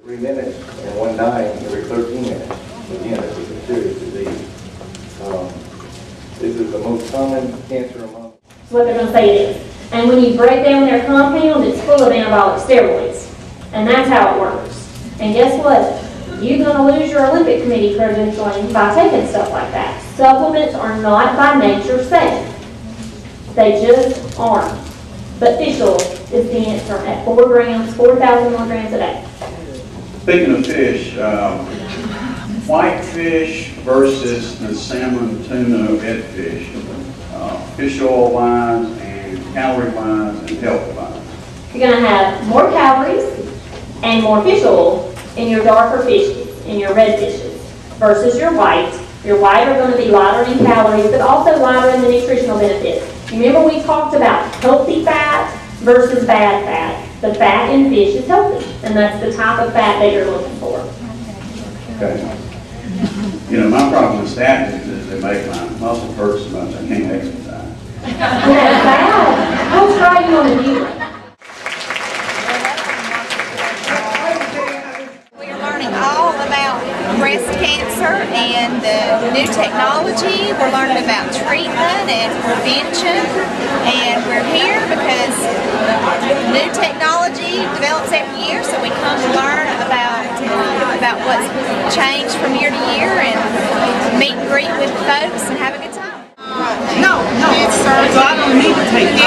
3 minutes and one dying every 13 minutes. Again, this is a serious disease. This is the most common cancer among. That's what they're going to say it is. And when you break down their compound, it's full of anabolic steroids. And that's how it works. And guess what? You're going to lose your Olympic Committee credentialing by taking stuff like that. Supplements are not by nature safe. They just aren't. But fish oil is the answer at 4 grams, 4,000 milligrams a day. Speaking of fish, whitefish versus the salmon, tuna, redfish, fish oil wise and calorie wise and health wise. You're going to have more calories and more fish oil in your darker fishes, in your red fishes, versus your white. Your white are going to be lighter in calories, but also lighter in the nutritional benefits. Remember we talked about healthy fat versus bad fat. The fat in fish is healthy, and that's the type of fat that you're looking for. Okay. You know, my problem with statins is they make my muscle hurt so much I can't exercise. That's bad. I'll try you on a new one. We're learning all about breast cancer and the new technology. We're learning about treatment and prevention, and we're here because new technology develops every year, so we come to learn about what's changed from year to year and meet and greet with folks and have a good time. No, it's so I don't need to take it.